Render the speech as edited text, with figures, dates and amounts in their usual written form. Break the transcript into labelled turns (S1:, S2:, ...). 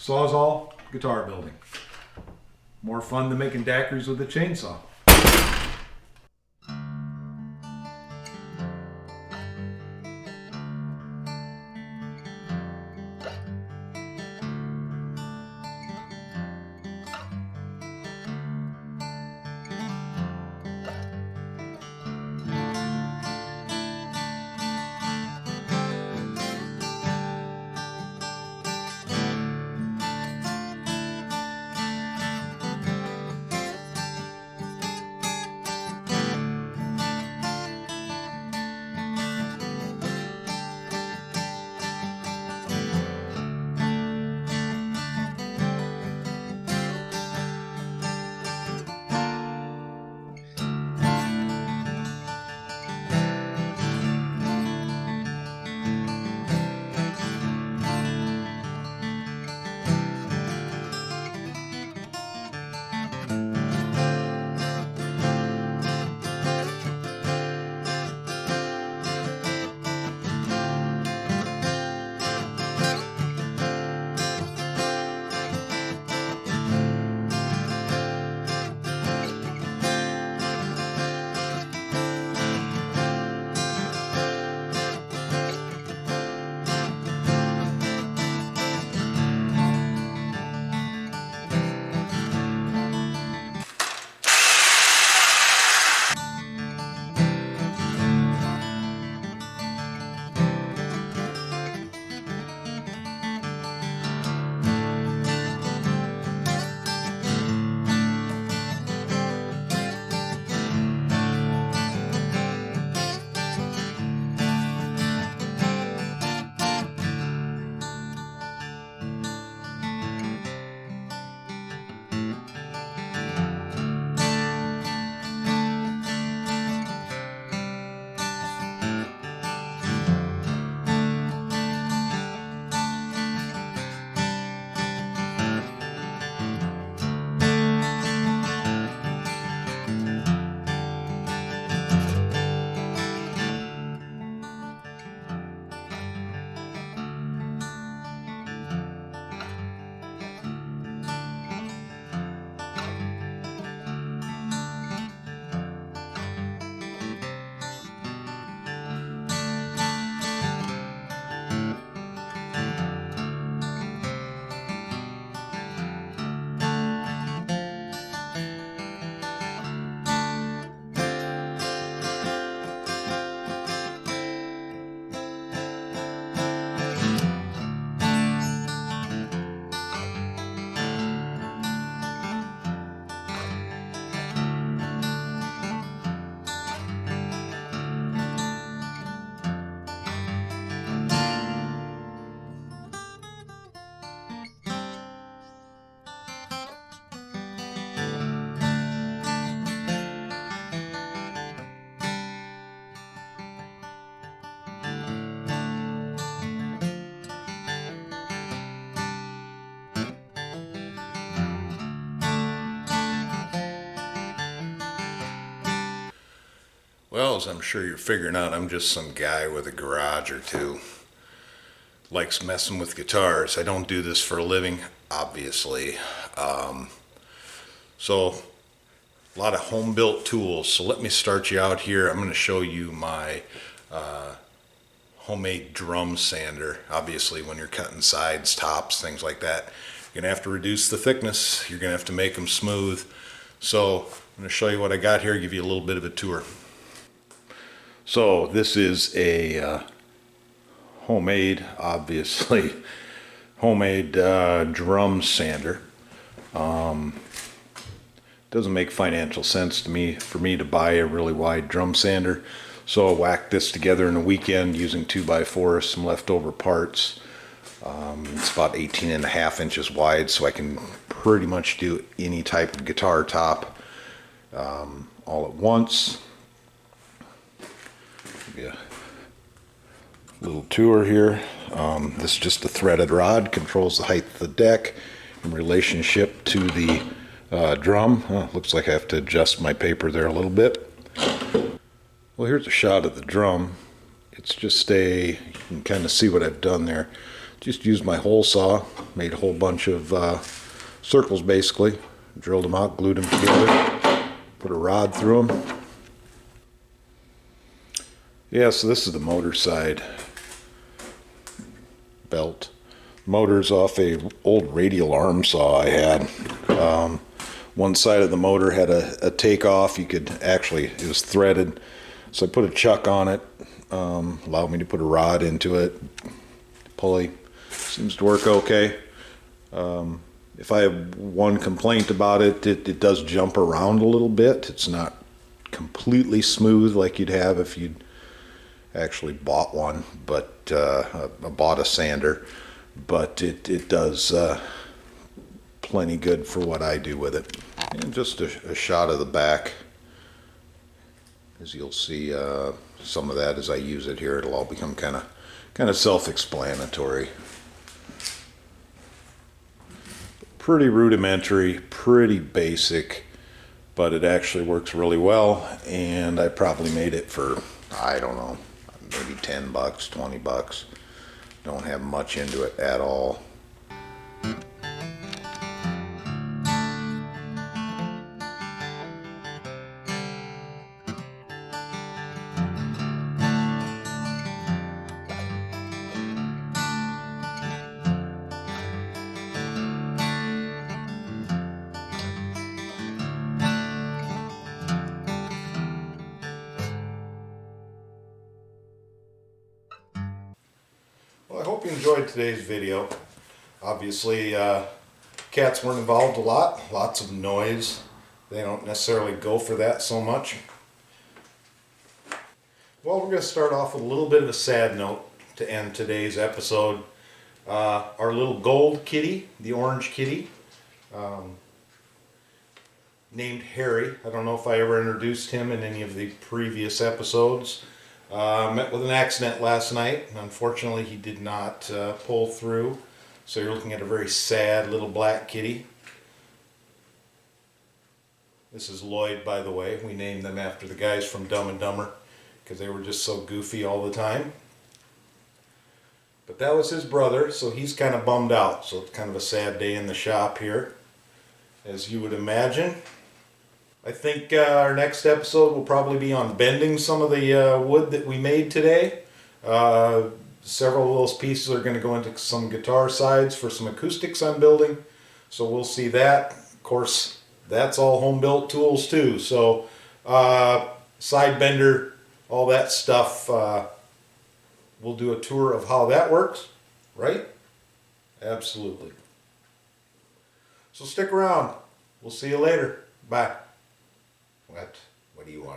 S1: Sawzall guitar building. More fun than making daiquiris with a chainsaw.
S2: Well, as I'm sure you're figuring out, I'm just some guy with a garage or two. Likes messing with guitars. I don't do this for a living, obviously. So, a lot of home-built tools. So let me start you out here. I'm going to show you my homemade drum sander. Obviously, when you're cutting sides, tops, things like that, you're going to have to reduce the thickness. You're going to have to make them smooth. So, I'm going to show you what I got here, give you a little bit of a tour. So this is a homemade, obviously, homemade drum sander. Doesn't make financial sense to me for me to buy a really wide drum sander. So I whacked this together in a weekend using 2x4, some leftover parts. It's about 18.5 inches wide, so I can pretty much do any type of guitar top all at once. A little tour here. This is just a threaded rod, controls the height of the deck in relationship to the drum. Looks like I have to adjust my paper there a little bit. Well, here's a shot of the drum. It's just you can kind of see what I've done there. just used my hole saw, made a whole bunch of circles basically, drilled them out, glued them together, put a rod through them. Yeah, so this is the motor side belt. Motor's off a old radial arm saw I had. One side of the motor had a takeoff. You could actually, it was threaded, so I put a chuck on it, allowed me to put a rod into it. Pulley seems to work okay. If I have one complaint about it, it does jump around a little bit. It's not completely smooth like you'd have if you'd actually bought one, but bought a sander. But it does plenty good for what I do with it. And just a shot of the back. As you'll see, some of that as I use it here, it'll all become kind of self-explanatory. Pretty rudimentary, pretty basic, but it actually works really well. And I probably made it for, I don't know, maybe 10 bucks, 20 bucks. Don't have much into it at all. Well, I hope you enjoyed today's video. Obviously, cats weren't involved a lot. Lots of noise. They don't necessarily go for that so much. Well, we're going to start off with a little bit of a sad note to end today's episode. Our little gold kitty, the orange kitty, named Harry. I don't know if I ever introduced him in any of the previous episodes. Met with an accident last night, and unfortunately he did not pull through. So you're looking at a very sad little black kitty. This is Lloyd, by the way. We named them after the guys from Dumb and Dumber because they were just so goofy all the time. But that was his brother, so he's kind of bummed out. So it's kind of a sad day in the shop here, as you would imagine. I think our next episode will probably be on bending some of the wood that we made today. Several of those pieces are going to go into some guitar sides for some acoustics I'm building. So we'll see that. Of course, that's all home-built tools too. So side bender, all that stuff. We'll do a tour of how that works, right? Absolutely. So stick around. We'll see you later. Bye. What do you want?